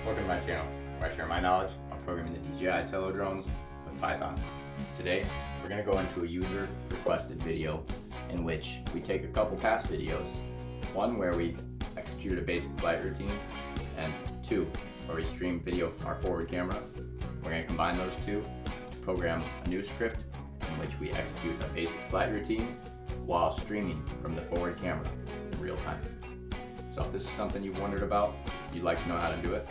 Welcome to my channel, where I share my knowledge on programming the DJI drones with Python. Today, we're going to go into a user requested video in which we take a couple past videos, one where we execute a basic flight routine, and two where we stream video from our forward camera. We're going to combine those two to program a new script in which we execute a basic flight routine while streaming from the forward camera in real time. So if this is something you've wondered about, you'd like to know how to do it,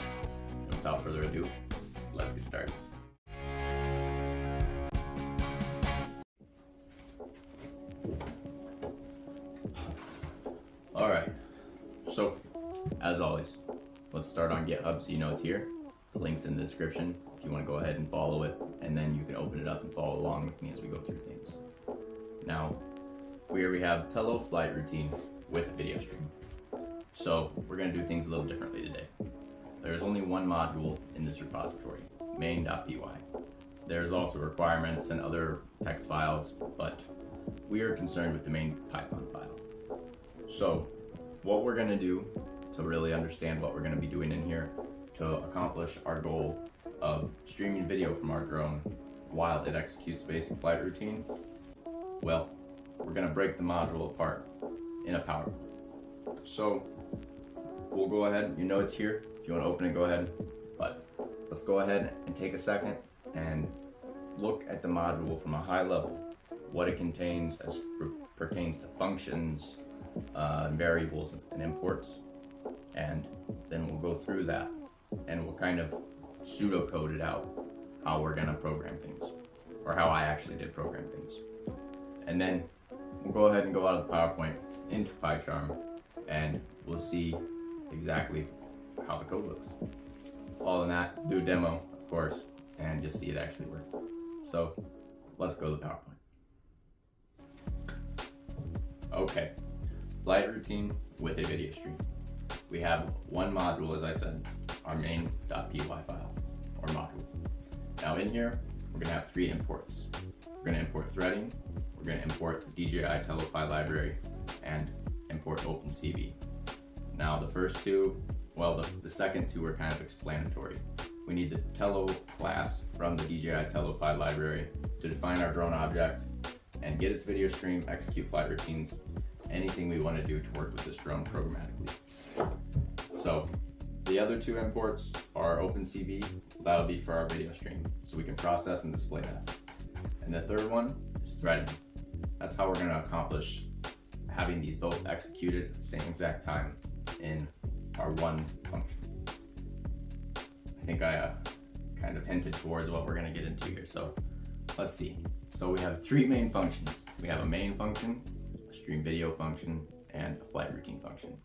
without further ado, let's get started. Alright, so as always, let's start on GitHub so you know it's here. The link's in the description if you want to go ahead and follow it, and then you can open it up and follow along with me as we go through things. Now, here we have Tello flight routine with video stream. So we're going to do things a little differently today. There's only one module in this repository, main.py. There's also requirements and other text files, but we are concerned with the main Python file. So what we're going to do to really understand what we're going to be doing in here to accomplish our goal of streaming video from our drone while it executes basic flight routine, well, we're going to break the module apart in a PowerPoint. So we'll go ahead, you know it's here. If you want to open it, go ahead. But let's go ahead and take a second and look at the module from a high level, what it contains as pertains to functions, variables, and imports. And then we'll go through that and we'll kind of pseudocode it out how we're going to program things, or how I actually did program things. And then we'll go ahead and go out of the PowerPoint into PyCharm, and we'll see exactly how the code looks. Following that, do a demo, of course, and just see it actually works. So let's go to the PowerPoint. Okay, flight routine with a video stream. We have one module, as I said, our main.py file, or module. Now in here, we're gonna have three imports. We're gonna import threading, we're gonna import the DJITelloPy library, and import OpenCV. Now the first two, well, the second two are kind of explanatory. We need the Tello class from the DJITelloPy library to define our drone object and get its video stream, execute flight routines, anything we want to do to work with this drone programmatically. So the other two imports are OpenCV, that'll be for our video stream, so we can process and display that. And the third one is threading. That's how we're going to accomplish having these both executed at the same exact time in our one function. I think I kind of hinted towards what we're going to get into here, so let's see. So we have three main functions. We have a main function, a stream video function, and a flight routine function.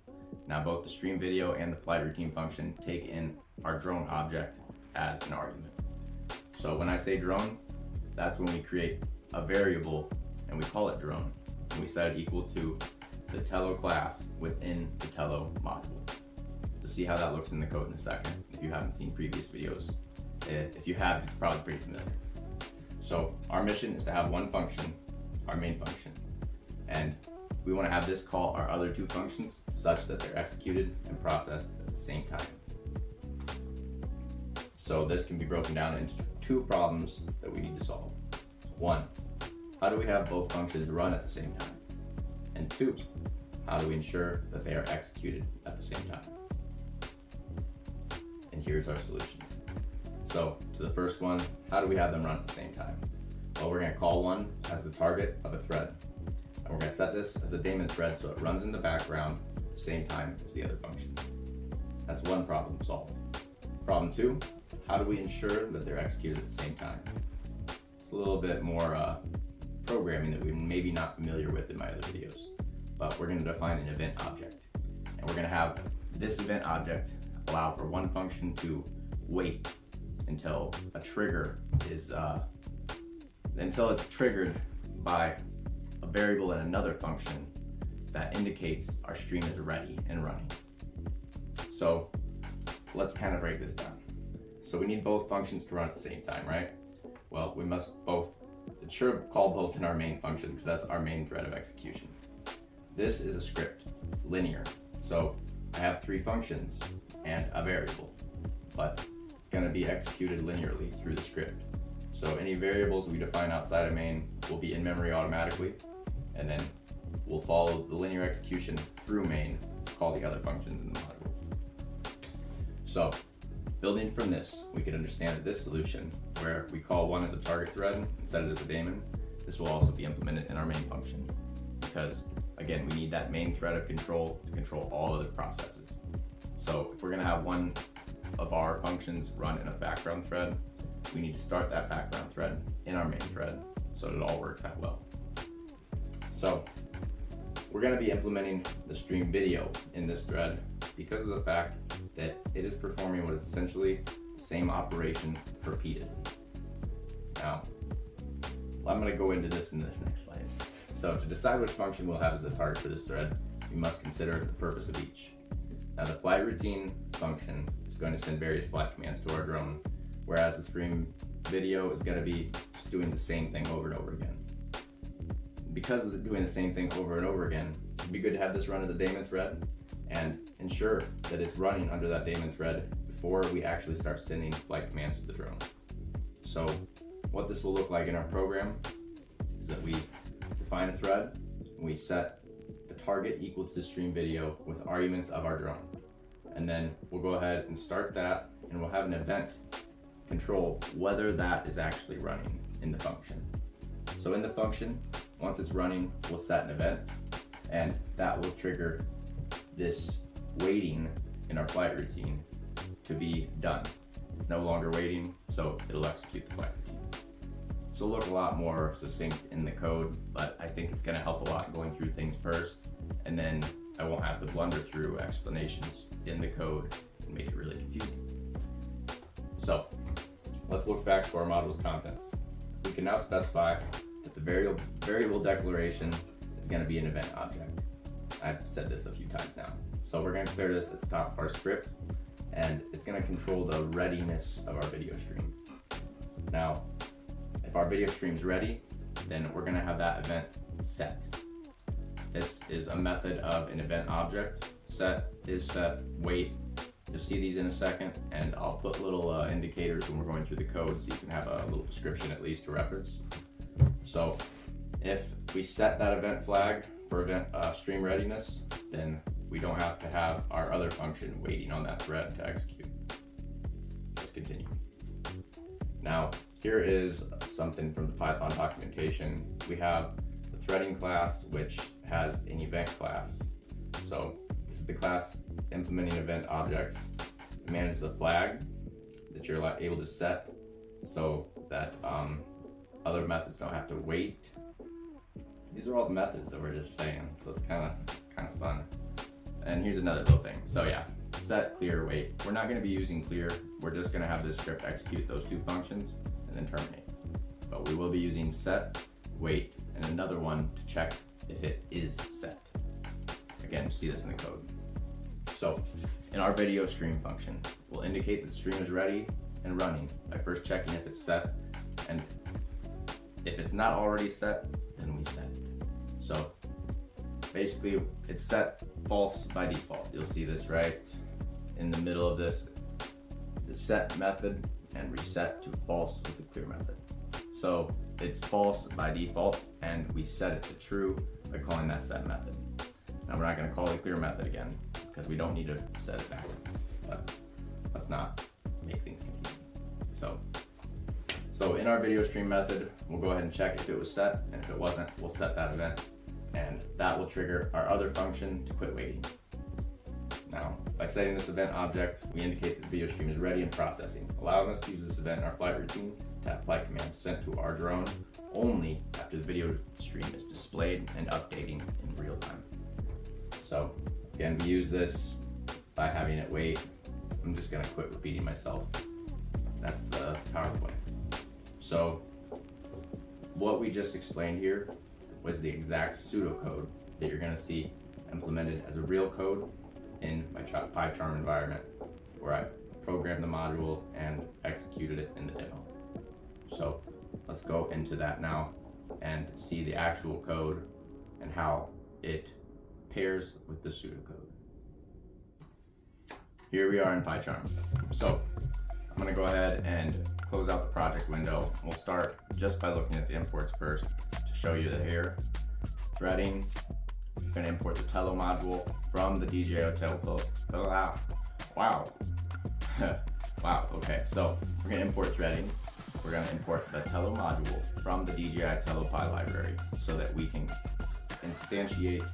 Now both the stream video and the flight routine function take in our drone object as an argument. So when I say drone, that's when we create a variable and we call it drone, and we set it equal to the Tello class within the Tello module. To see how that looks in the code in a second, if you haven't seen previous videos. If you have, it's probably pretty familiar. So our mission is to have one function, our main function, and we want to have this call our other two functions such that they're executed and processed at the same time. So this can be broken down into two problems that we need to solve. One, how do we have both functions run at the same time? And two, how do we ensure that they are executed at the same time? And here's our solutions. So to the first one, how do we have them run at the same time? Well, we're going to call one as the target of a thread. And we're going to set this as a daemon thread so it runs in the background at the same time as the other function. That's one problem solved. Problem two, how do we ensure that they're executed at the same time? It's a little bit more programming that we're maybe not familiar with in my other videos, but we're going to define an event object, and we're going to have this event object allow for one function to wait until a trigger is until it's triggered by a variable in another function that indicates our stream is ready and running. So let's kind of break this down. So we need both functions to run at the same time, right? Well, we must both, it should call both in our main function because that's our main thread of execution. This is a script, it's linear. So I have three functions and a variable. but it's going to be executed linearly through the script. So any variables we define outside of main will be in memory automatically, and then we'll follow the linear execution through main to call the other functions in the module. So building from this, we can understand that this solution, where we call one as a target thread and set it as a daemon, this will also be implemented in our main function. Because again, we need that main thread of control to control all other processes. So if we're gonna have one of our functions run in a background thread, we need to start that background thread in our main thread so that it all works out well. So we're going to be implementing the stream video in this thread because of the fact that it is performing what is essentially the same operation repeatedly. Now, I'm going to go into this in this next slide. So to decide which function we'll have as the target for this thread, we must consider the purpose of each. Now the flight routine function is going to send various flight commands to our drone, whereas the stream video is going to be just doing the same thing over and over again. Because it's doing the same thing over and over again, it'd be good to have this run as a daemon thread and ensure that it's running under that daemon thread before we actually start sending flight commands to the drone. So what this will look like in our program is that we define a thread and we set the target equal to the stream video with arguments of our drone. And then we'll go ahead and start that, and we'll have an event control whether that is actually running in the function. So in the function, once it's running, we'll set an event, and that will trigger this waiting in our flight routine to be done. It's no longer waiting, so it'll execute the flight routine. So it'll look a lot more succinct in the code, but I think it's gonna help a lot going through things first, and then I won't have to blunder through explanations in the code and make it really confusing. So let's look back to our module's contents. We can now specify that the variable declaration is going to be an event object. I've said this a few times now. So we're going to declare this at the top of our script, and it's going to control the readiness of our video stream. Now, if our video stream is ready, then we're going to have that event set. This is a method of an event object. Set is set, wait. You'll see these in a second, and I'll put little indicators when we're going through the code so you can have a little description at least to reference. So if we set that event flag for event stream readiness, then we don't have to have our other function waiting on that thread to execute. Let's continue. Now, here is something from the Python documentation. We have the threading class, which has an event class. So this is the class implementing event objects. It manages the flag that you're able to set so that other methods don't have to wait. These are all the methods that we're just saying, so it's kind of fun. And here's another little thing. So yeah, set, clear, wait. We're not going to be using clear. We're just going to have this script execute those two functions and then terminate. But we will be using set, wait, and another one to check if it is set. Again, see this in the code. So in our video stream function, we'll indicate that the stream is ready and running by first checking if it's set, and if it's not already set, then we set it. So basically it's set false by default. You'll see this right in the middle of this, the set method, and reset to false with the clear method. So it's false by default, and we set it to true by calling that set method. Now we're not going to call the clear method again because we don't need to set it back, but let's not make things confusing. So in our video stream method, we'll go ahead and check if it was set, and if it wasn't, we'll set that event, and that will trigger our other function to quit waiting. Now, by setting this event object, we indicate that the video stream is ready and processing, allowing us to use this event in our flight routine to have flight commands sent to our drone only after the video stream is displayed and updating in real time. So again, we use this by having it wait. I'm just gonna quit repeating myself. That's the PowerPoint. So what we just explained here was the exact pseudocode that you're gonna see implemented as a real code in my PyCharm environment, where I programmed the module and executed it in the demo. So let's go into that now and see the actual code and how it pairs with the pseudocode. Here we are in PyCharm. So I'm gonna go ahead and close out the project window. We'll start just by looking at the imports first to show you that here. Threading, I'm gonna import the Tello module from the DJITelloPy. Wow. Wow, okay, so we're gonna import threading. We're gonna import the Tello module from the DJITelloPy library so that we can instantiate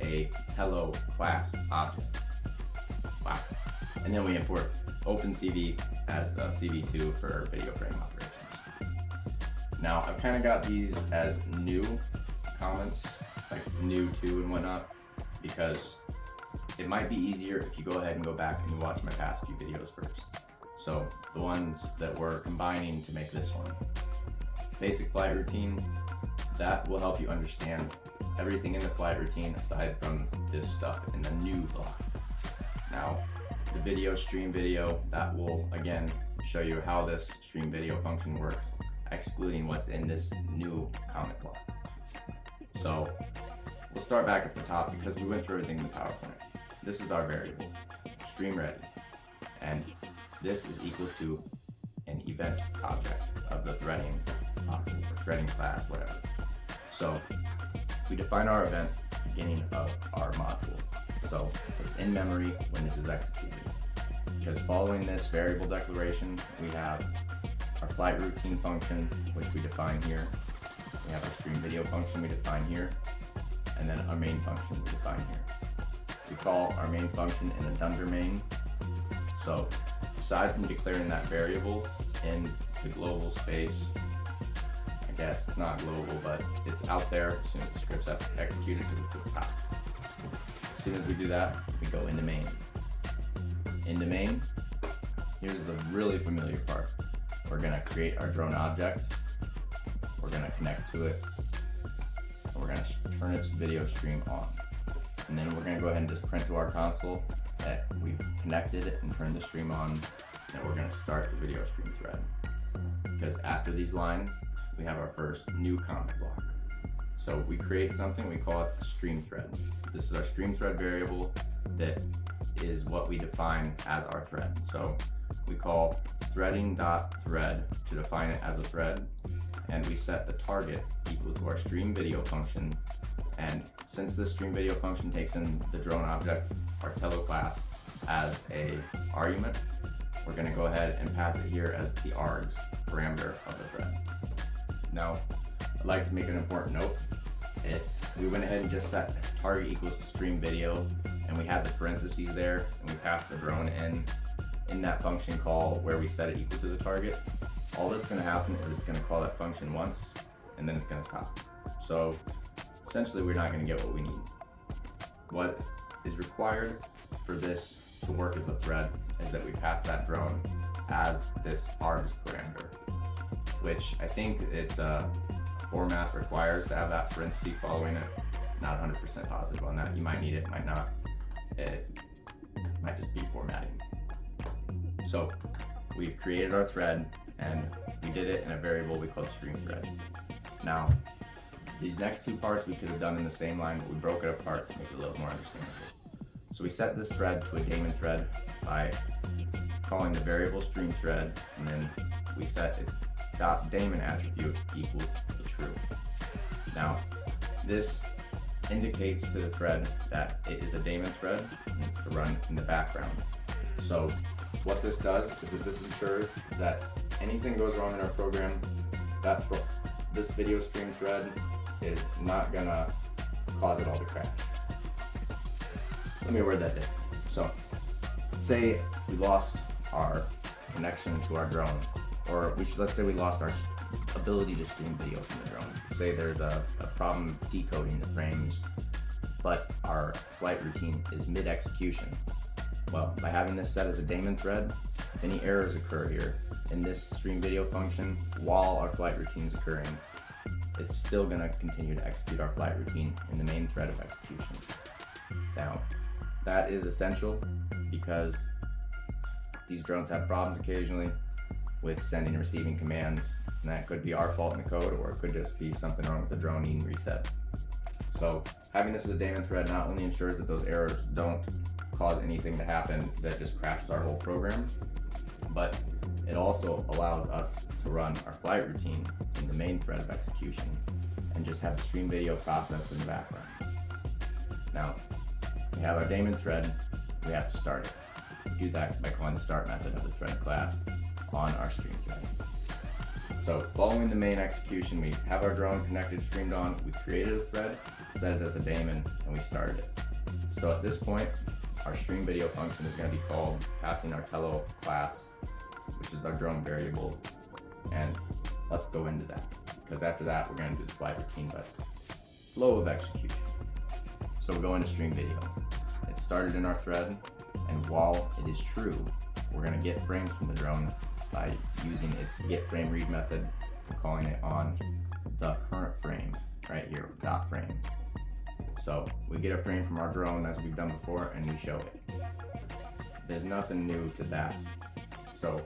a Tello class object. Wow. And then we import OpenCV as CV2 for video frame operations. Now, I've kind of got these as new comments, like new to and whatnot, because it might be easier if you go ahead and go back and you watch my past few videos first. So the ones that we're combining to make this one. Basic flight routine, that will help you understand everything in the flight routine aside from this stuff in the new block. Now, the video stream video, that will again show you how this stream video function works, excluding what's in this new comment block. So we'll start back at the top because we went through everything in the PowerPoint. This is our variable, stream ready, and this is equal to an event object of the threading object, or threading class, whatever. So we define our event beginning of our module. So it's in memory when this is executed. Because following this variable declaration, we have our flight routine function, which we define here. We have our stream video function we define here, and then our main function we define here. We call our main function in a dunder main. So aside from declaring that variable in the global space, I guess it's not global, but it's out there as soon as the script's executed because it's at the top. As soon as we do that, we go into main. Into main, here's the really familiar part. We're gonna create our drone object, we're gonna connect to it, and we're gonna turn its video stream on. And then we're gonna go ahead and just print to our console that we've connected it and turned the stream on, and we're gonna start the video stream thread. Because after these lines, we have our first new comment block. So we create something, we call it a stream thread. This is our stream thread variable that is what we define as our thread. So we call threading.thread to define it as a thread, and we set the target equal to our stream video function. And since this stream video function takes in the drone object, our Tello class, as a argument, we're gonna go ahead and pass it here as the args parameter of the thread. Now, I'd like to make an important note. If we went ahead and just set target equals to stream video, and we had the parentheses there, and we passed the drone in that function call where we set it equal to the target, all that's gonna happen is it's gonna call that function once, and then it's gonna stop. So essentially, we're not gonna get what we need. What is required for this to work as a thread is that we pass that drone as this args parameter, which I think it's format requires to have that parenthesis following it. Not 100% positive on that. You might need it, might not. It might just be formatting. So we've created our thread and we did it in a variable we called stream thread. Now, these next two parts we could have done in the same line, but we broke it apart to make it a little more understandable. So we set this thread to a daemon thread by calling the variable stream thread, and then we set its .daemon attribute equal to true. Now, this indicates to the thread that it is a daemon thread and it's to run in the background. So what this does is that this ensures that anything goes wrong in our program, this video stream thread is not gonna cause it all to crash. Let me word that differently. So say we lost our connection to our drone, or let's say we lost our ability to stream video from the drone. Say there's a problem decoding the frames, but our flight routine is mid-execution. Well, by having this set as a daemon thread, if any errors occur here in this stream video function while our flight routine is occurring, it's still going to continue to execute our flight routine in the main thread of execution. Now, that is essential because these drones have problems occasionally with sending and receiving commands, and that could be our fault in the code, or it could just be something wrong with the drone needing reset. So having this as a daemon thread not only ensures that those errors don't cause anything to happen that just crashes our whole program, but it also allows us to run our flight routine in the main thread of execution and just have the stream video processed in the background. Now, we have our daemon thread, we have to start it. We do that by calling the start method of the thread class on our stream thread. So following the main execution, we have our drone connected, streamed on, we created a thread, set it as a daemon, and we started it. So at this point, our stream video function is going to be called, passing our Tello class, which is our drone variable, and let's go into that, because after that we're going to do the flight routine, but flow of execution. So we'll go into stream video. It started in our thread, and while it is true, we're going to get frames from the drone by using its get frame read method and calling it on the current frame right here, dot frame. So we get a frame from our drone as we've done before, and we show it. There's nothing new to that. So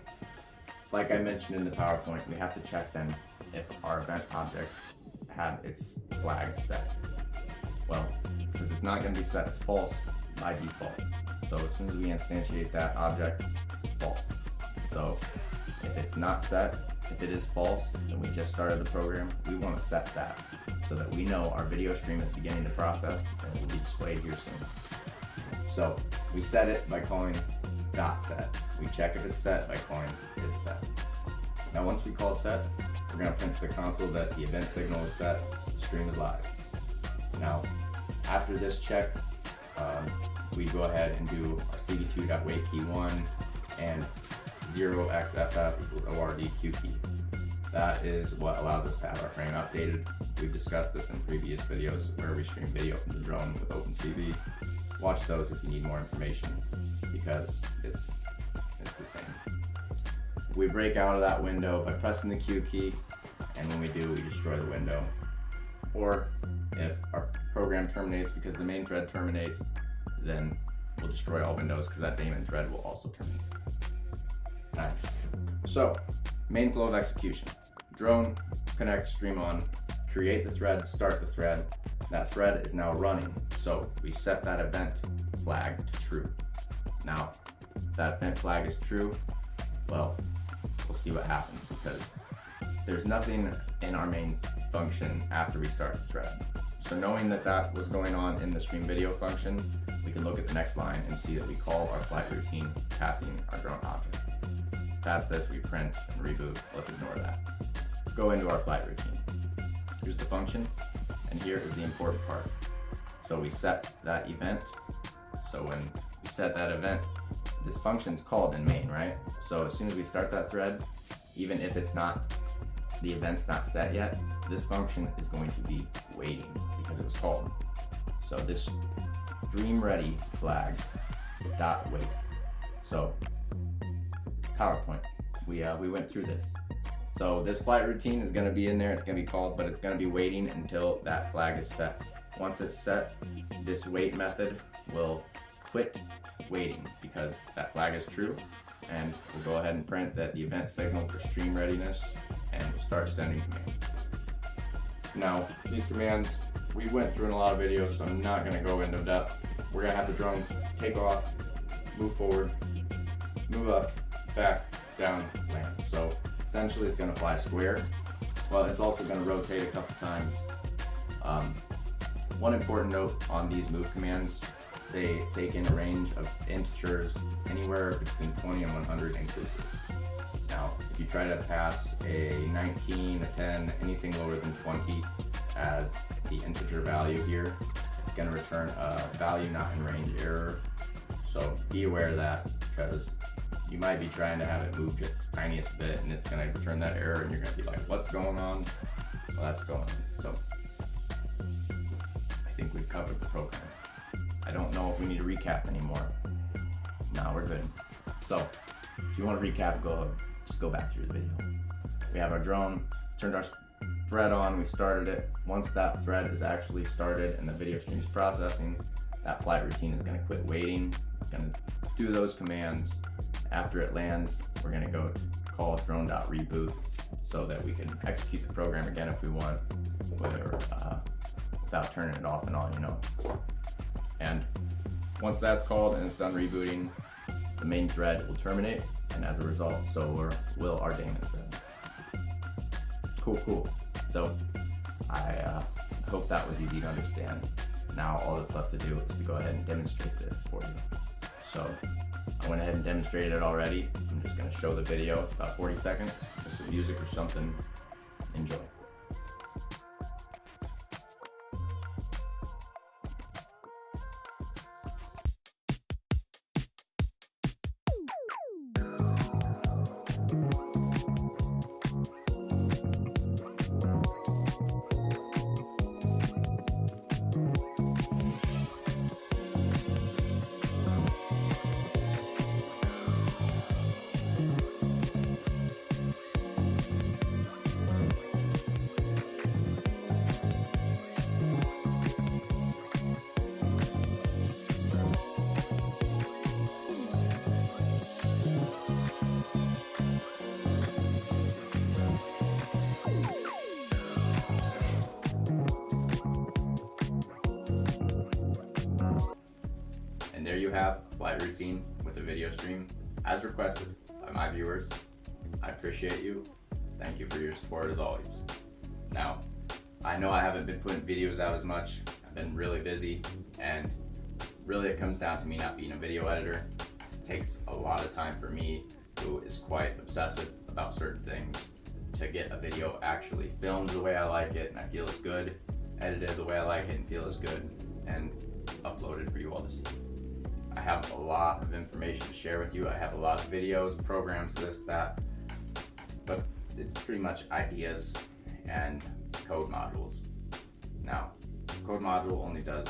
like I mentioned in the PowerPoint, we have to check then if our event object had its flag set. Well, because it's not going to be set, it's false by default. So as soon as we instantiate that object, it's false. So if it's not set, if it is false, and we just started the program, we want to set that so that we know our video stream is beginning to process and it will be displayed here soon. So we set it by calling .set. We check if it's set by calling is set. Now once we call set, we're going to print to the console that the event signal is set, the stream is live. Now after this check, we go ahead and do our cd2.wait key 1 and 0xff equals ordq key. That is what allows us to have our frame updated. We've discussed this in previous videos where we stream video from the drone with OpenCV. Watch those if you need more information, because it's the same. We break out of that window by pressing the Q key, and when we do, we destroy the window. Or if our program terminates because the main thread terminates, then we'll destroy all windows because that daemon thread will also terminate. Nice. So, main flow of execution. Drone, connect, stream on, create the thread, start the thread. That thread is now running, so we set that event flag to true. Now, if that event flag is true, well, we'll see what happens, because there's nothing in our main function after we start the thread. So knowing that that was going on in the stream video function, we can look at the next line and see that we call our flight routine passing our drone object. Past this, we print and reboot. Let's ignore that. Let's go into our flight routine. Here's the function, and here is the important part. So we set that event. So when we set that event, this function's called in main, right? So as soon as we start that thread, even if it's not, the event's not set yet, this function is going to be waiting because it was called. So this stream ready flag dot wait. So PowerPoint, we went through this. So this flight routine is going to be in there, it's going to be called, but it's going to be waiting until that flag is set. Once it's set, this wait method will quit waiting because that flag is true, and we'll go ahead and print that the event signal for stream readiness, and we'll start sending commands. Now, these commands, we went through in a lot of videos, so I'm not going to go into depth. We're going to have the drone take off, move forward, move up, back, down, land. So essentially it's going to fly square. Well, it's also going to rotate a couple times. One important note on these move commands, they take in a range of integers anywhere between 20 and 100 inclusive. Now, if you try to pass a 19, a 10, anything lower than 20 as the integer value here, it's going to return a value not in range error. So be aware of that, because you might be trying to have it move just the tiniest bit and it's going to return that error, and you're going to be like, what's going on? Well, that's going on. So I think we've covered the program. I don't know if we need to recap anymore. No, we're good. So if you want to recap, just go back through the video. We have our drone, turned our thread on, we started it. Once that thread is actually started and the video stream is processing, that flight routine is going to quit waiting. It's going to do those commands. After it lands, we're going to go to call drone.reboot so that we can execute the program again if we want, without turning it off and on, you know. And once that's called and it's done rebooting, the main thread will terminate, and as a result, so will our daemon thread. Cool. So I hope that was easy to understand. Now all that's left to do is to go ahead and demonstrate this for you. So I went ahead and demonstrated it already. I'm just going to show the video, about 40 seconds, with some music or something. Enjoy. And there you have a flight routine with a video stream as requested by my viewers. I appreciate you. Thank you for your support as always. Now, I know I haven't been putting videos out as much. I've been really busy, and really it comes down to me not being a video editor. It takes a lot of time for me, who is quite obsessive about certain things, to get a video actually filmed the way I like it and I feel is good, edited the way I like it and feel is good, and uploaded for you all to see. I have a lot of information to share with you. I have a lot of videos, programs, this, that, but it's pretty much ideas and code modules. Now, code module only does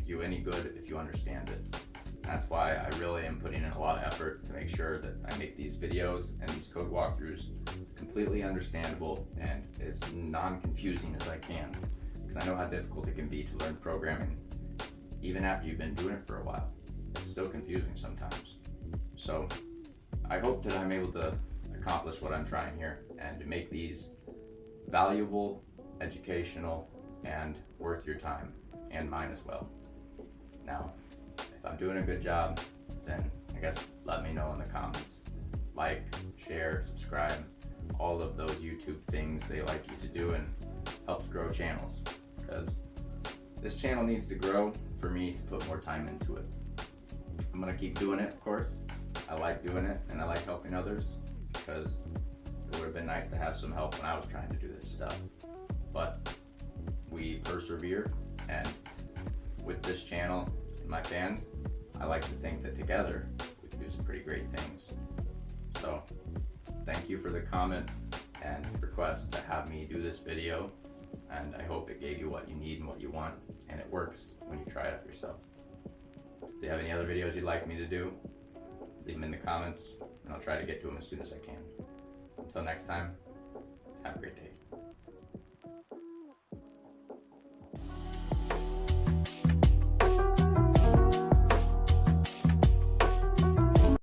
you any good if you understand it. That's why I really am putting in a lot of effort to make sure that I make these videos and these code walkthroughs completely understandable and as non-confusing as I can, because I know how difficult it can be to learn programming even after you've been doing it for a while. It's still confusing sometimes. So I hope that I'm able to accomplish what I'm trying here and to make these valuable, educational, and worth your time and mine as well. Now, if I'm doing a good job, then I guess let me know in the comments. Like, share, subscribe, all of those YouTube things they like you to do, and helps grow channels, because this channel needs to grow for me to put more time into it. I'm gonna keep doing it, of course. I like doing it and I like helping others, because it would have been nice to have some help when I was trying to do this stuff. But we persevere, and with this channel and my fans, I like to think that together we can do some pretty great things. So thank you for the comment and request to have me do this video, and I hope it gave you what you need and what you want, and it works when you try it out yourself. If you have any other videos you'd like me to do, leave them in the comments and I'll try to get to them as soon as I can. Until next time, have a great day.